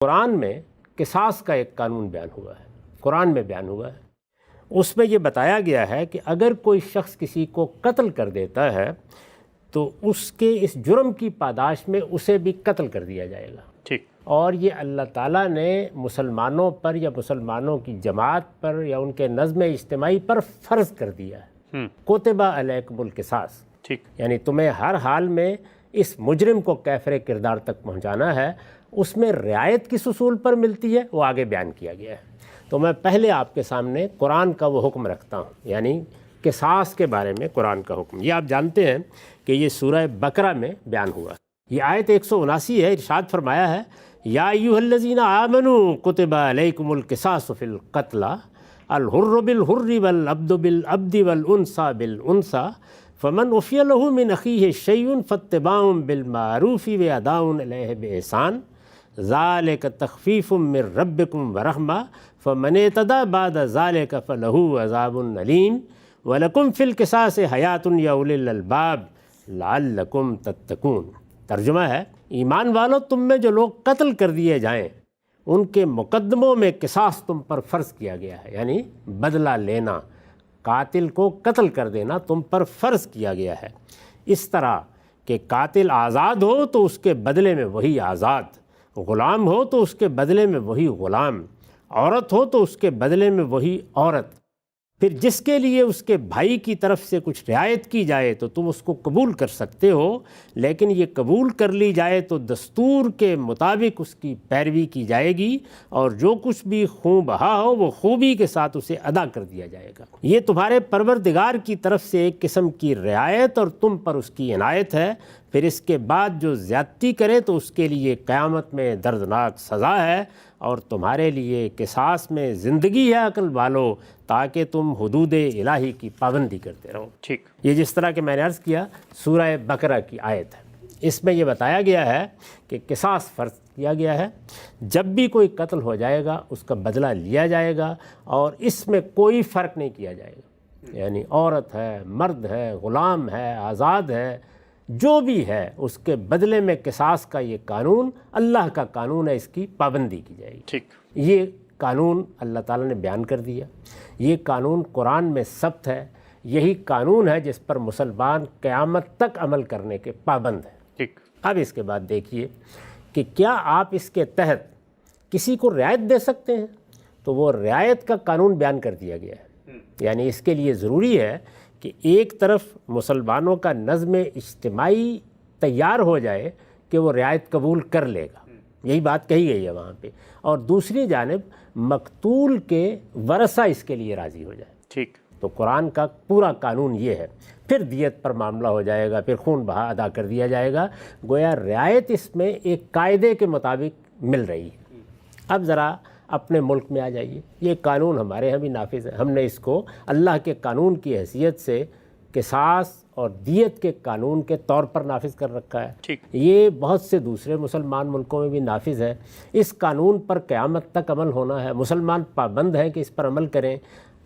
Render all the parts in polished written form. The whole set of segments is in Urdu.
قرآن میں قصاص کا ایک قانون بیان ہوا ہے، قرآن میں بیان ہوا ہے۔ اس میں یہ بتایا گیا ہے کہ اگر کوئی شخص کسی کو قتل کر دیتا ہے تو اس کے اس جرم کی پاداش میں اسے بھی قتل کر دیا جائے گا۔ ٹھیک۔ اور یہ اللہ تعالیٰ نے مسلمانوں پر یا مسلمانوں کی جماعت پر یا ان کے نظم اجتماعی پر فرض کر دیا ہے۔ کتب علیکم القصاص، ٹھیک، یعنی تمہیں ہر حال میں اس مجرم کو کیفر کردار تک پہنچانا ہے۔ اس میں رعایت کس اصول پر ملتی ہے وہ آگے بیان کیا گیا ہے۔ تو میں پہلے آپ کے سامنے قرآن کا وہ حکم رکھتا ہوں، یعنی قصاص کے بارے میں قرآن کا حکم۔ یہ آپ جانتے ہیں کہ یہ سورہ بقرہ میں بیان ہوا۔ یہ آیت 179 ہے۔ ارشاد فرمایا ہے یا ایھا الذین آمنوا کتب علیکم القصاص فی القتلی الحر بالحر والعبد بالعبد والانثی بالانثی فمن عفی لہ من اخیہ شیء فاتباع بالمعروف واداء الیہ باحسان ذالک تخفیف من ربکم ورحمہ فمن اعتدی بعد ذالک فلہ عذاب علیم وَلَكُمْ فِي الْقِصَاصِ حَيَاةٌ يَا أُولِي الْأَلْبَابِ لَعَلَّكُمْ تَتَّقُونَ۔ ترجمہ ہے، ایمان والو، تم میں جو لوگ قتل کر دیے جائیں ان کے مقدموں میں قصاص تم پر فرض کیا گیا ہے، یعنی بدلہ لینا، قاتل کو قتل کر دینا تم پر فرض کیا گیا ہے۔ اس طرح کہ قاتل آزاد ہو تو اس کے بدلے میں وہی آزاد، غلام ہو تو اس کے بدلے میں وہی غلام، عورت ہو تو اس کے بدلے میں وہی عورت۔ پھر جس کے لیے اس کے بھائی کی طرف سے کچھ رعایت کی جائے تو تم اس کو قبول کر سکتے ہو، لیکن یہ قبول کر لی جائے تو دستور کے مطابق اس کی پیروی کی جائے گی، اور جو کچھ بھی خوں بہا ہو وہ خوبی کے ساتھ اسے ادا کر دیا جائے گا۔ یہ تمہارے پروردگار کی طرف سے ایک قسم کی رعایت اور تم پر اس کی عنایت ہے۔ پھر اس کے بعد جو زیادتی کرے تو اس کے لیے قیامت میں دردناک سزا ہے، اور تمہارے لیے قصاص میں زندگی ہے عقل والو، تاکہ تم حدود الہی کی پابندی کرتے رہو۔ ٹھیک۔ یہ جس طرح کہ میں نے عرض کیا سورہ بقرہ کی آیت ہے، اس میں یہ بتایا گیا ہے کہ قصاص فرض کیا گیا ہے۔ جب بھی کوئی قتل ہو جائے گا اس کا بدلہ لیا جائے گا، اور اس میں کوئی فرق نہیں کیا جائے گا، یعنی عورت ہے، مرد ہے، غلام ہے، آزاد ہے، جو بھی ہے اس کے بدلے میں قصاص کا یہ قانون اللہ کا قانون ہے، اس کی پابندی کی جائے گی۔ ٹھیک۔ یہ قانون اللہ تعالیٰ نے بیان کر دیا، یہ قانون قرآن میں ثبت ہے، یہی قانون ہے جس پر مسلمان قیامت تک عمل کرنے کے پابند ہیں۔ ٹھیک۔ اب اس کے بعد دیکھیے کہ کیا آپ اس کے تحت کسی کو رعایت دے سکتے ہیں؟ تو وہ رعایت کا قانون بیان کر دیا گیا ہے، یعنی اس کے لیے ضروری ہے کہ ایک طرف مسلمانوں کا نظم اجتماعی تیار ہو جائے کہ وہ رعایت قبول کر لے گا، یہی بات کہی گئی ہے وہاں پہ، اور دوسری جانب مقتول کے ورثہ اس کے لیے راضی ہو جائے۔ ٹھیک۔ تو قرآن کا پورا قانون یہ ہے۔ پھر دیت پر معاملہ ہو جائے گا، پھر خون بہا ادا کر دیا جائے گا، گویا رعایت اس میں ایک قاعدے کے مطابق مل رہی ہے۔ اب ذرا اپنے ملک میں آ جائیے، یہ قانون ہمارے یہاں بھی نافذ ہے، ہم نے اس کو اللہ کے قانون کی حیثیت سے قصاص اور دیت کے قانون کے طور پر نافذ کر رکھا ہے۔ ٹھیک۔ یہ بہت سے دوسرے مسلمان ملکوں میں بھی نافذ ہے۔ اس قانون پر قیامت تک عمل ہونا ہے، مسلمان پابند ہیں کہ اس پر عمل کریں۔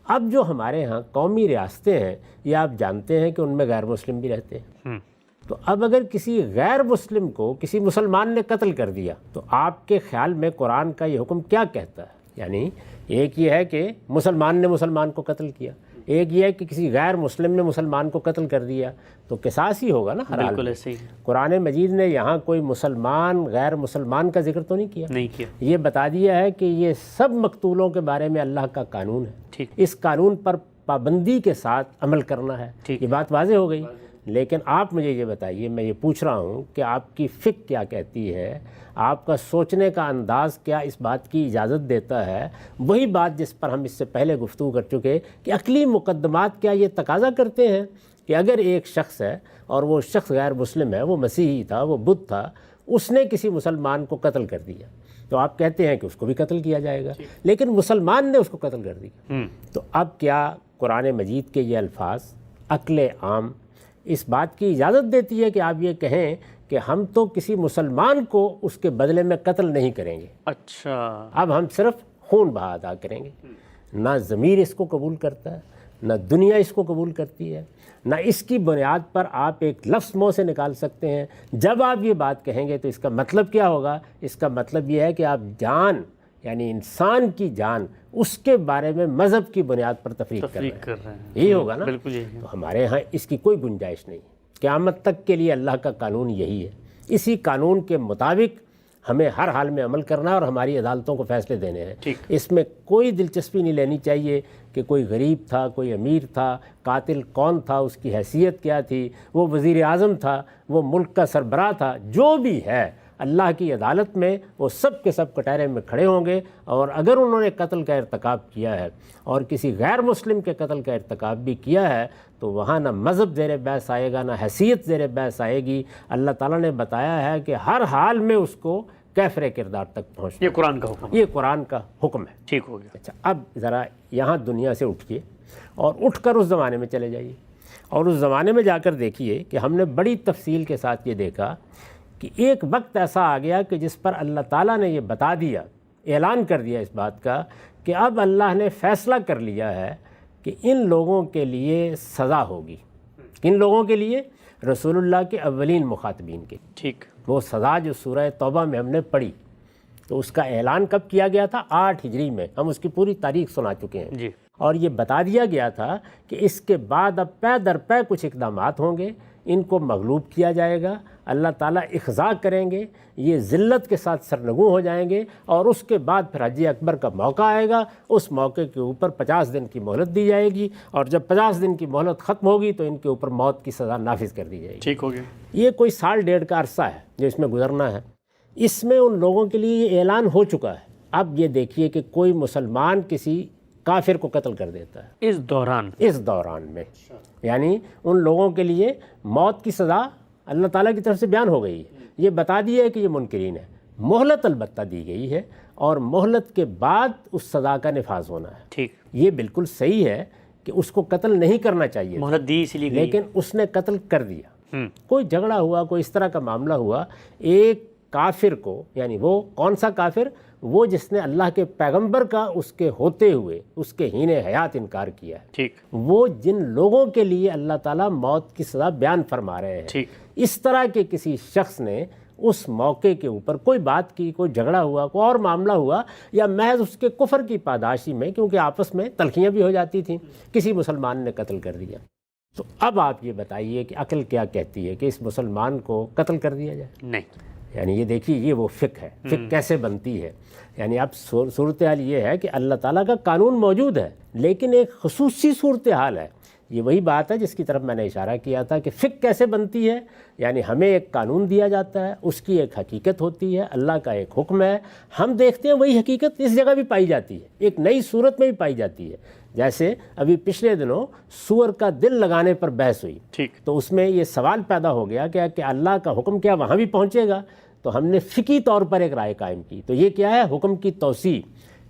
اب جو ہمارے ہاں قومی ریاستیں ہیں، یہ آپ جانتے ہیں کہ ان میں غیر مسلم بھی رہتے ہیں۔ تو اب اگر کسی غیر مسلم کو کسی مسلمان نے قتل کر دیا تو آپ کے خیال میں قرآن کا یہ حکم کیا کہتا ہے؟ یعنی ایک یہ ہے کہ مسلمان نے مسلمان کو قتل کیا، ایک یہ ہے کہ کسی غیر مسلم نے مسلمان کو قتل کر دیا، تو قصاص ہی ہوگا نا ہر حال بالکل میں۔ ایسے ہی۔ قرآن مجید نے یہاں کوئی مسلمان غیر مسلمان کا ذکر تو نہیں کیا، یہ بتا دیا ہے کہ یہ سب مقتولوں کے بارے میں اللہ کا قانون ہے۔ ٹھیک۔ اس قانون پر پابندی کے ساتھ عمل کرنا ہے۔ یہ بات واضح ہو گئی۔ لیکن آپ مجھے یہ بتائیے، میں یہ پوچھ رہا ہوں کہ آپ کی فکر کیا کہتی ہے، آپ کا سوچنے کا انداز کیا اس بات کی اجازت دیتا ہے؟ وہی بات جس پر ہم اس سے پہلے گفتگو کر چکے کہ عقلی مقدمات کیا یہ تقاضا کرتے ہیں کہ اگر ایک شخص ہے اور وہ شخص غیر مسلم ہے، وہ مسیحی تھا، وہ بدھ تھا، اس نے کسی مسلمان کو قتل کر دیا، تو آپ کہتے ہیں کہ اس کو بھی قتل کیا جائے گا، لیکن مسلمان نے اس کو قتل کر دیا۔ تو اب کیا قرآن مجید کے یہ الفاظ عقل عام اس بات کی اجازت دیتی ہے کہ آپ یہ کہیں کہ ہم تو کسی مسلمان کو اس کے بدلے میں قتل نہیں کریں گے؟ اچھا۔ اب ہم صرف خون بہا ادا کریں گے۔ نہ ضمیر اس کو قبول کرتا ہے، نہ دنیا اس کو قبول کرتی ہے، نہ اس کی بنیاد پر آپ ایک لفظ منہ سے نکال سکتے ہیں۔ جب آپ یہ بات کہیں گے تو اس کا مطلب کیا ہوگا؟ اس کا مطلب یہ ہے کہ آپ جان، یعنی انسان کی جان، اس کے بارے میں مذہب کی بنیاد پر تفریق کر رہے ہیں۔ یہی ہوگا نا؟ بالکل یہی ہے۔ تو ہمارے ہاں اس کی کوئی گنجائش نہیں ہے۔ قیامت تک کے لیے اللہ کا قانون یہی ہے، اسی قانون کے مطابق ہمیں ہر حال میں عمل کرنا ہے اور ہماری عدالتوں کو فیصلے دینے ہیں۔ اس میں کوئی دلچسپی نہیں لینی چاہیے کہ کوئی غریب تھا، کوئی امیر تھا، قاتل کون تھا، اس کی حیثیت کیا تھی، وہ وزیر اعظم تھا، وہ ملک کا سربراہ تھا، جو بھی ہے اللہ کی عدالت میں وہ سب کے سب کٹہرے میں کھڑے ہوں گے۔ اور اگر انہوں نے قتل کا ارتکاب کیا ہے اور کسی غیر مسلم کے قتل کا ارتکاب بھی کیا ہے تو وہاں نہ مذہب زیر بحث آئے گا، نہ حیثیت زیر بحث آئے گی۔ اللہ تعالیٰ نے بتایا ہے کہ ہر حال میں اس کو کیفر کردار تک پہنچنا۔ یہ قرآن کا حکم، یہ قرآن کا حکم ہے۔ ٹھیک ہو گیا۔ اچھا، اب ذرا یہاں دنیا سے اٹھیے اور اٹھ کر اس زمانے میں چلے جائیے، اور اس زمانے میں جا کر دیکھیے کہ ہم نے بڑی تفصیل کے ساتھ یہ دیکھا کہ ایک وقت ایسا آ گیا کہ جس پر اللہ تعالیٰ نے یہ بتا دیا، اعلان کر دیا اس بات کا کہ اب اللہ نے فیصلہ کر لیا ہے کہ ان لوگوں کے لیے سزا ہوگی۔ کن لوگوں کے لیے؟ رسول اللہ کے اولین مخاطبین کے۔ ٹھیک۔ وہ سزا جو سورہ توبہ میں ہم نے پڑھی، تو اس کا اعلان کب کیا گیا تھا؟ 8 ہجری میں۔ ہم اس کی پوری تاریخ سنا چکے ہیں جی۔ اور یہ بتا دیا گیا تھا کہ اس کے بعد اب پے در پے کچھ اقدامات ہوں گے، ان کو مغلوب کیا جائے گا، اللہ تعالیٰ اخضاع کریں گے، یہ ذلت کے ساتھ سرنگوں ہو جائیں گے، اور اس کے بعد پھر حج اکبر کا موقع آئے گا۔ اس موقع کے اوپر 50 دن کی مہلت دی جائے گی، اور جب 50 دن کی مہلت ختم ہوگی تو ان کے اوپر موت کی سزا نافذ کر دی جائے گی۔ ٹھیک ہو گیا۔ یہ کوئی 1.5 سال کا عرصہ ہے جو اس میں گزرنا ہے۔ اس میں ان لوگوں کے لیے یہ اعلان ہو چکا ہے۔ اب یہ دیکھیے کہ کوئی مسلمان کسی کافر کو قتل کر دیتا ہے اس دوران میں، یعنی ان لوگوں کے لیے موت کی سزا اللہ تعالیٰ کی طرف سے بیان ہو گئی ہے۔ یہ بتا دیا ہے کہ یہ منکرین ہے، مہلت البتہ دی گئی ہے، اور مہلت کے بعد اس سزا کا نفاذ ہونا ہے۔ ٹھیک۔ یہ بالکل صحیح ہے کہ اس کو قتل نہیں کرنا چاہیے، مہلت دی اسی لیے، لیکن اس نے قتل کر دیا۔ کوئی جھگڑا ہوا، کوئی اس طرح کا معاملہ ہوا، ایک کافر کو، یعنی وہ کون سا کافر؟ وہ جس نے اللہ کے پیغمبر کا اس کے ہوتے ہوئے اس کے ہین حیات انکار کیا ہے۔ ٹھیک۔ وہ جن لوگوں کے لیے اللہ تعالیٰ موت کی سزا بیان فرما رہے ہیں، ٹھیک، اس طرح کے کسی شخص نے اس موقع کے اوپر کوئی بات کی، کوئی جھگڑا ہوا، کوئی اور معاملہ ہوا، یا محض اس کے کفر کی پاداشی میں، کیونکہ آپس میں تلخیاں بھی ہو جاتی تھیں، کسی مسلمان نے قتل کر دیا، تو اب آپ یہ بتائیے کہ عقل کیا کہتی ہے کہ اس مسلمان کو قتل کر دیا جائے؟ نہیں۔ یعنی یہ دیکھیے، یہ وہ فقہ ہے، فقہ کیسے بنتی ہے۔ یعنی اب صورتحال یہ ہے کہ اللہ تعالیٰ کا قانون موجود ہے، لیکن ایک خصوصی صورتحال ہے۔ یہ وہی بات ہے جس کی طرف میں نے اشارہ کیا تھا کہ فقہ کیسے بنتی ہے۔ یعنی ہمیں ایک قانون دیا جاتا ہے، اس کی ایک حقیقت ہوتی ہے، اللہ کا ایک حکم ہے، ہم دیکھتے ہیں وہی حقیقت اس جگہ بھی پائی جاتی ہے، ایک نئی صورت میں بھی پائی جاتی ہے۔ جیسے ابھی پچھلے دنوں سور کا دل لگانے پر بحث ہوئی، ٹھیک، تو اس میں یہ سوال پیدا ہو گیا کہ اللہ کا حکم کیا وہاں بھی پہنچے گا؟ تو ہم نے فقہی طور پر ایک رائے قائم کی، تو یہ کیا ہے؟ حکم کی توسیع۔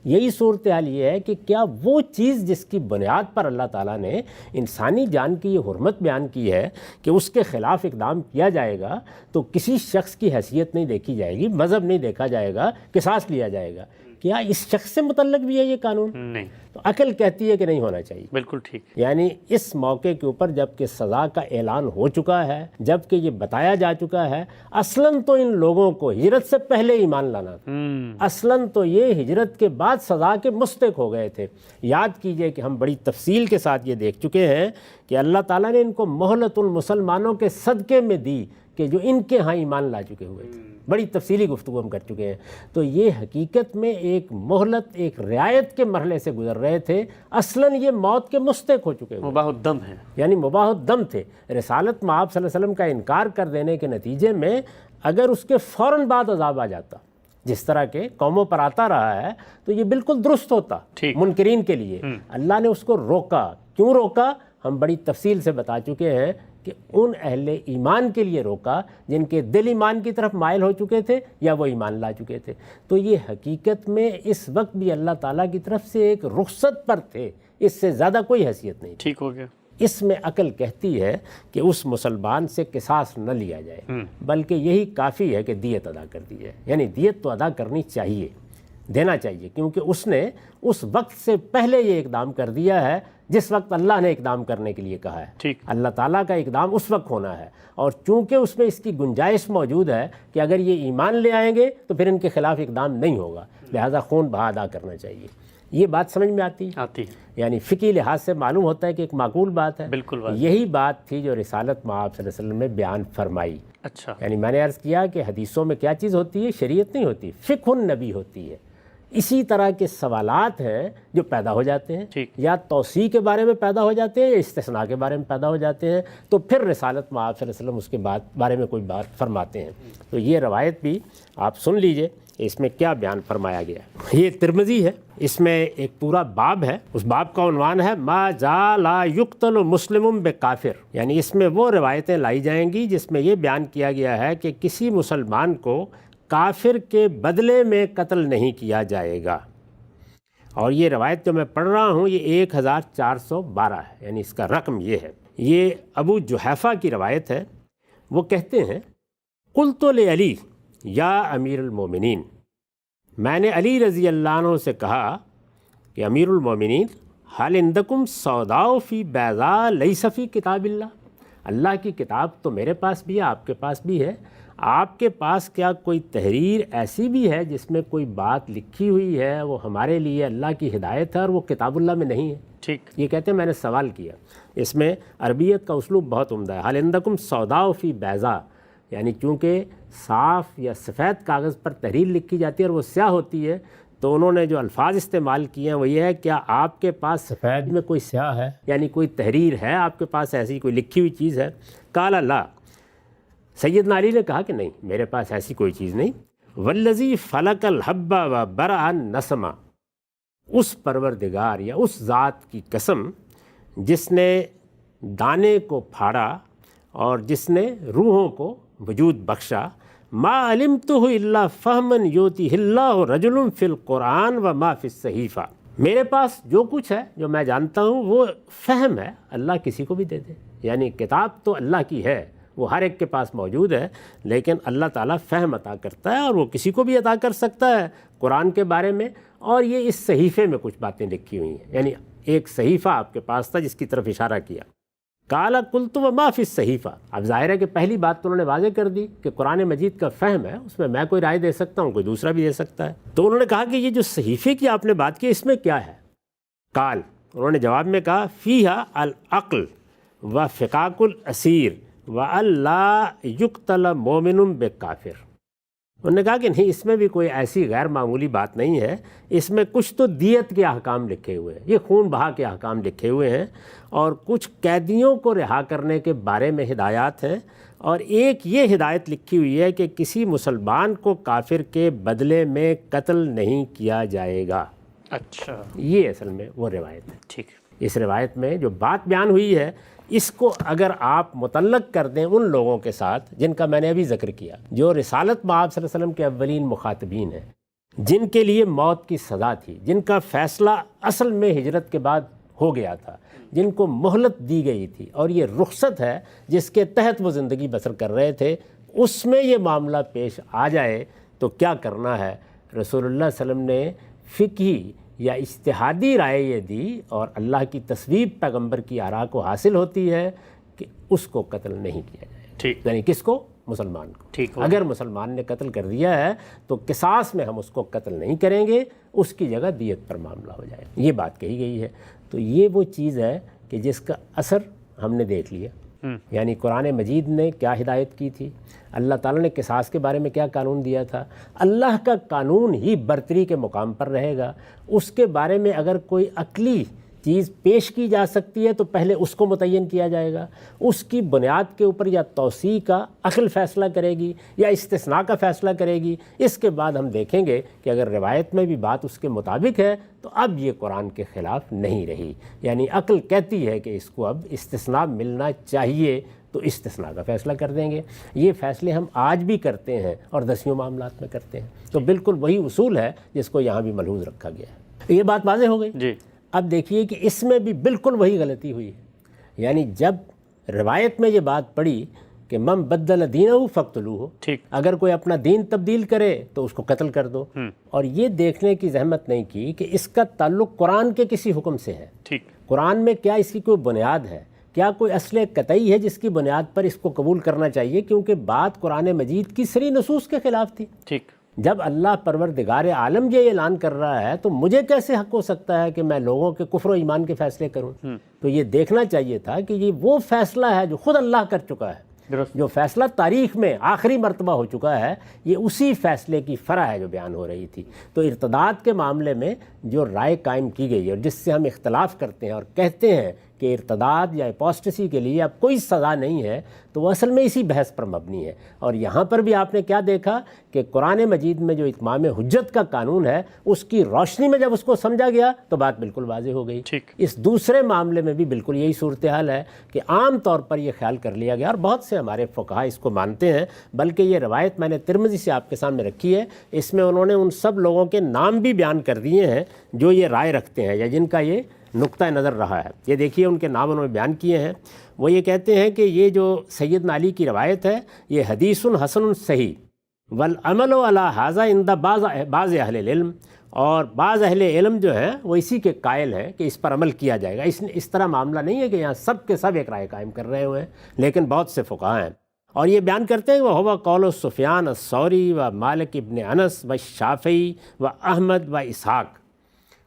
یہی صورتحال یہ ہے کہ کیا وہ چیز جس کی بنیاد پر اللہ تعالیٰ نے انسانی جان کی یہ حرمت بیان کی ہے کہ اس کے خلاف اقدام کیا جائے گا، تو کسی شخص کی حیثیت نہیں دیکھی جائے گی، مذہب نہیں دیکھا جائے گا، قصاص لیا جائے گا، کیا اس شخص سے متعلق بھی ہے یہ قانون؟ نہیں۔ تو عقل کہتی ہے کہ نہیں ہونا چاہیے۔ بالکل ٹھیک۔ یعنی اس موقع کے اوپر جب کہ سزا کا اعلان ہو چکا ہے، جب کہ یہ بتایا جا چکا ہے، اصلاً تو ان لوگوں کو ہجرت سے پہلے ایمان لانا تھا، اصلاً تو یہ ہجرت کے بعد سزا کے مستحق ہو گئے تھے۔ یاد کیجئے کہ ہم بڑی تفصیل کے ساتھ یہ دیکھ چکے ہیں کہ اللہ تعالیٰ نے ان کو مہلت ان مسلمانوں کے صدقے میں دی کہ جو ان کے ہاں ایمان لا چکے ہوئے تھے۔ بڑی تفصیلی گفتگو ہم کر چکے ہیں۔ تو یہ حقیقت میں ایک مہلت، ایک رعایت کے مرحلے سے گزر رہے تھے، اصلاً یہ موت کے مستحق ہو چکے ہوئے، مباح الدم ہے، یعنی مباح الدم تھے۔ رسالت میں آپ صلی اللہ علیہ وسلم کا انکار کر دینے کے نتیجے میں اگر اس کے فوراً بعد عذاب آ جاتا، جس طرح کے قوموں پر آتا رہا ہے، تو یہ بالکل درست ہوتا منکرین کے لیے۔ اللہ نے اس کو روکا۔ کیوں روکا؟ ہم بڑی تفصیل سے بتا چکے ہیں کہ ان اہل ایمان کے لیے روکا جن کے دل ایمان کی طرف مائل ہو چکے تھے یا وہ ایمان لا چکے تھے۔ تو یہ حقیقت میں اس وقت بھی اللہ تعالیٰ کی طرف سے ایک رخصت پر تھے، اس سے زیادہ کوئی حیثیت نہیں۔ ٹھیک ہو گیا۔ اس میں عقل کہتی ہے کہ اس مسلمان سے قصاص نہ لیا جائے، بلکہ یہی کافی ہے کہ دیت ادا کر دی جائے۔ یعنی دیت تو ادا کرنی چاہیے، دینا چاہیے، کیونکہ اس نے اس وقت سے پہلے یہ اقدام کر دیا ہے جس وقت اللہ نے اقدام کرنے کے لیے کہا ہے. ٹھیک. اللہ تعالیٰ کا اقدام اس وقت ہونا ہے، اور چونکہ اس میں اس کی گنجائش موجود ہے کہ اگر یہ ایمان لے آئیں گے تو پھر ان کے خلاف اقدام نہیں ہوگا، لہذا خون بہا ادا کرنا چاہیے. یہ بات سمجھ میں آتی ہے؟ یعنی فقہی لحاظ سے معلوم ہوتا ہے کہ ایک معقول بات ہے. بالکل. یہی بات تھی جو رسالت مآب صلی اللہ علیہ وسلم نے بیان فرمائی. اچھا. یعنی میں نے عرض کیا کہ حدیثوں میں کیا چیز ہوتی ہے؟ شریعت نہیں ہوتی، فقہ النبی ہوتی ہے. اسی طرح کے سوالات ہیں جو پیدا ہو جاتے ہیں، یا توسیع کے بارے میں پیدا ہو جاتے ہیں یا استثناء کے بارے میں پیدا ہو جاتے ہیں، تو پھر رسالت مآب صلی اللہ علیہ وسلم اس کے بارے میں کوئی بات فرماتے ہیں. تو یہ روایت بھی آپ سن لیجئے، اس میں کیا بیان فرمایا گیا ہے. یہ ترمذی ہے، اس میں ایک پورا باب ہے. اس باب کا عنوان ہے ما جا لا یقتل مسلم بکافر. یعنی اس میں وہ روایتیں لائی جائیں گی جس میں یہ بیان کیا گیا ہے کہ کسی مسلمان کو کافر کے بدلے میں قتل نہیں کیا جائے گا. اور یہ روایت جو میں پڑھ رہا ہوں یہ 1412 ہے، یعنی اس کا رقم یہ ہے. یہ ابو جحیفہ کی روایت ہے. وہ کہتے ہیں قلت لعلی یا امیر المومنین، میں نے علی رضی اللہ عنہ سے کہا کہ امیر المومنین حال عندکم سوداء فی بیضاء لیس فی کتاب اللہ. اللہ کی کتاب تو میرے پاس بھی ہے، آپ کے پاس بھی ہے، آپ کے پاس کیا کوئی تحریر ایسی بھی ہے جس میں کوئی بات لکھی ہوئی ہے وہ ہمارے لیے اللہ کی ہدایت ہے اور وہ کتاب اللہ میں نہیں ہے؟ ٹھیک. یہ کہتے ہیں میں نے سوال کیا. اس میں عربیت کا اسلوب بہت عمدہ ہے. حال عندکم سوداء فی بیضاء، یعنی چونکہ صاف یا سفید کاغذ پر تحریر لکھی جاتی ہے اور وہ سیاہ ہوتی ہے، تو انہوں نے جو الفاظ استعمال کیے ہیں وہ یہ ہے کیا آپ کے پاس سفید میں کوئی سیاہ ہے، یعنی کوئی تحریر ہے آپ کے پاس، ایسی کوئی لکھی ہوئی چیز ہے؟ قال لا، سیدنا علی نے کہا کہ نہیں، میرے پاس ایسی کوئی چیز نہیں. والذی فلق الحب و برأ النسمہ، اس پروردگار یا اس ذات کی قسم جس نے دانے کو پھاڑا اور جس نے روحوں کو وجود بخشا، ما علمتہ الا فہما یؤتیہ اللہ رجل فی القرآن و ما فی الصحیفہ. میرے پاس جو کچھ ہے جو میں جانتا ہوں وہ فہم ہے، اللہ کسی کو بھی دے دے. یعنی کتاب تو اللہ کی ہے، وہ ہر ایک کے پاس موجود ہے، لیکن اللہ تعالیٰ فہم عطا کرتا ہے اور وہ کسی کو بھی عطا کر سکتا ہے قرآن کے بارے میں. اور یہ اس صحیفے میں کچھ باتیں لکھی ہوئی ہیں، یعنی ایک صحیفہ آپ کے پاس تھا جس کی طرف اشارہ کیا. قال قلت وما فی الصحیفہ. اب ظاہر ہے کہ پہلی بات تو انہوں نے واضح کر دی کہ قرآن مجید کا فہم ہے، اس میں کوئی رائے دے سکتا ہوں، کوئی دوسرا بھی دے سکتا ہے. تو انہوں نے کہا کہ یہ جو صحیفے کی آپ نے بات کی اس میں کیا ہے؟ قال، انہوں نے جواب میں کہا فیہا العقل و فقاق الاسیر وَأَلَّا يُقْتَلَ مُؤْمِنٌ بِکافر. انہوں نے کہا کہ نہیں، اس میں بھی کوئی ایسی غیر معمولی بات نہیں ہے، اس میں کچھ تو دیت کے احکام لکھے ہوئے ہیں، یہ خون بہا کے احکام لکھے ہوئے ہیں، اور کچھ قیدیوں کو رہا کرنے کے بارے میں ہدایات ہیں، اور ایک یہ ہدایت لکھی ہوئی ہے کہ کسی مسلمان کو کافر کے بدلے میں قتل نہیں کیا جائے گا. اچھا. یہ اصل میں وہ روایت ہے. ٹھیک. اس روایت میں جو بات بیان ہوئی ہے اس کو اگر آپ متعلق کر دیں ان لوگوں کے ساتھ جن کا میں نے ابھی ذکر کیا، جو رسالت مآب صلی اللہ علیہ وسلم کے اولین مخاطبین ہیں، جن کے لیے موت کی سزا تھی، جن کا فیصلہ اصل میں ہجرت کے بعد ہو گیا تھا، جن کو مہلت دی گئی تھی اور یہ رخصت ہے جس کے تحت وہ زندگی بسر کر رہے تھے، اس میں یہ معاملہ پیش آ جائے تو کیا کرنا ہے؟ رسول اللہ صلی اللہ علیہ وسلم نے فقہی یا اجتہادی رائے یہ دی، اور اللہ کی تصویب پیغمبر کی آراء کو حاصل ہوتی ہے کہ اس کو قتل نہیں کیا جائے. ٹھیک. یعنی کس کو؟ مسلمان کو. ٹھیک. اگر مسلمان نے قتل کر دیا ہے تو قصاص میں ہم اس کو قتل نہیں کریں گے، اس کی جگہ دیت پر معاملہ ہو جائے. یہ بات کہی گئی ہے. تو یہ وہ چیز ہے کہ جس کا اثر ہم نے دیکھ لیا. یعنی قرآن مجید نے کیا ہدایت کی تھی، اللہ تعالیٰ نے قصاص کے بارے میں کیا قانون دیا تھا. اللہ کا قانون ہی برتری کے مقام پر رہے گا. اس کے بارے میں اگر کوئی عقلی چیز پیش کی جا سکتی ہے تو پہلے اس کو متعین کیا جائے گا، اس کی بنیاد کے اوپر یا توسیع کا عقل فیصلہ کرے گی یا استثناء کا فیصلہ کرے گی. اس کے بعد ہم دیکھیں گے کہ اگر روایت میں بھی بات اس کے مطابق ہے تو اب یہ قرآن کے خلاف نہیں رہی. یعنی عقل کہتی ہے کہ اس کو اب استثناء ملنا چاہیے تو استثناء کا فیصلہ کر دیں گے. یہ فیصلے ہم آج بھی کرتے ہیں اور دسیوں معاملات میں کرتے ہیں. تو بالکل وہی اصول ہے جس کو یہاں بھی ملحوظ رکھا گیا ہے. یہ بات واضح ہو گئی جی. اب دیکھیے کہ اس میں بھی بالکل وہی غلطی ہوئی ہے. یعنی جب روایت میں یہ بات پڑی کہ من بدل دینہ فاقتلوہ، اگر کوئی اپنا دین تبدیل کرے تو اس کو قتل کر دو، اور یہ دیکھنے کی زحمت نہیں کی کہ اس کا تعلق قرآن کے کسی حکم سے ہے. ٹھیک، قرآن میں کیا اس کی کوئی بنیاد ہے؟ کیا کوئی اصل قطعی ہے جس کی بنیاد پر اس کو قبول کرنا چاہیے؟ کیونکہ بات قرآن مجید کی صریح نصوص کے خلاف تھی۔ ٹھیک، جب اللہ پروردگار عالم یہ اعلان کر رہا ہے تو مجھے کیسے حق ہو سکتا ہے کہ میں لوگوں کے کفر و ایمان کے فیصلے کروں؟ تو یہ دیکھنا چاہیے تھا کہ یہ وہ فیصلہ ہے جو خود اللہ کر چکا ہے، درست، جو فیصلہ تاریخ میں آخری مرتبہ ہو چکا ہے، یہ اسی فیصلے کی فرع ہے جو بیان ہو رہی تھی۔ تو ارتداد کے معاملے میں جو رائے قائم کی گئی ہے اور جس سے ہم اختلاف کرتے ہیں اور کہتے ہیں کہ ارتداد یا اپوسٹسی کے لیے اب کوئی سزا نہیں ہے، تو وہ اصل میں اسی بحث پر مبنی ہے۔ اور یہاں پر بھی آپ نے کیا دیکھا کہ قرآن مجید میں جو اتمام حجت کا قانون ہے، اس کی روشنی میں جب اس کو سمجھا گیا تو بات بالکل واضح ہو گئی۔ ٹھیک، اس دوسرے معاملے میں بھی بالکل یہی صورتحال ہے کہ عام طور پر یہ خیال کر لیا گیا، اور بہت سے ہمارے فقہا اس کو مانتے ہیں، بلکہ یہ روایت میں نے ترمذی سے آپ کے سامنے رکھی ہے، اس میں انہوں نے ان سب لوگوں کے نام بھی بیان کر دیے ہیں جو یہ رائے رکھتے ہیں یا جن کا یہ نقطہ نظر رہا ہے۔ یہ دیکھیے ان کے نام انہوں نے بیان کیے ہیں۔ وہ یہ کہتے ہیں کہ یہ جو سیدنا علی کی روایت ہے یہ حدیث حسن صحیح والعمل علی ھذا عند بعض اہل العلم، اور بعض اہل علم جو ہیں وہ اسی کے قائل ہیں کہ اس پر عمل کیا جائے گا۔ اس طرح معاملہ نہیں ہے کہ یہاں سب کے سب ایک رائے قائم کر رہے ہوئے ہیں، لیکن بہت سے فقہا ہیں اور یہ بیان کرتے ہیں وہ ہوا قول سفیان الثوری و مالک ابن انس و شافعی و احمد و اسحاق،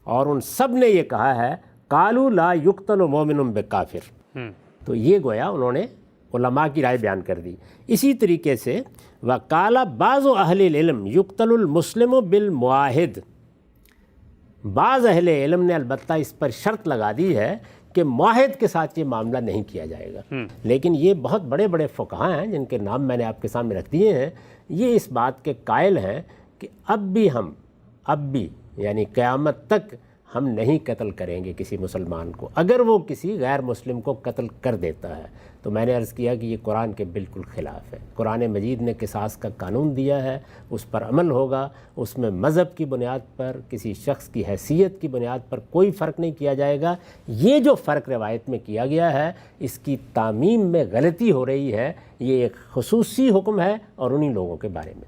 اور ان سب نے یہ کہا ہے قالوا لا یقتل مومن بکافر۔ تو یہ گویا انہوں نے علماء کی رائے بیان کر دی۔ اسی طریقے سے وقال بعض اہل العلم یقتل المسلم بالمعاہد، بعض اہل علم نے البتہ اس پر شرط لگا دی ہے کہ معاہد کے ساتھ یہ معاملہ نہیں کیا جائے گا، لیکن یہ بہت بڑے بڑے فقہا ہیں جن کے نام میں نے آپ کے سامنے رکھ دیے ہیں، یہ اس بات کے قائل ہیں کہ اب بھی یعنی قیامت تک ہم نہیں قتل کریں گے کسی مسلمان کو اگر وہ کسی غیر مسلم کو قتل کر دیتا ہے۔ تو میں نے عرض کیا کہ یہ قرآن کے بالکل خلاف ہے۔ قرآن مجید نے قصاص کا قانون دیا ہے، اس پر عمل ہوگا، اس میں مذہب کی بنیاد پر، کسی شخص کی حیثیت کی بنیاد پر کوئی فرق نہیں کیا جائے گا۔ یہ جو فرق روایت میں کیا گیا ہے اس کی تعمیم میں غلطی ہو رہی ہے، یہ ایک خصوصی حکم ہے اور انہی لوگوں کے بارے میں۔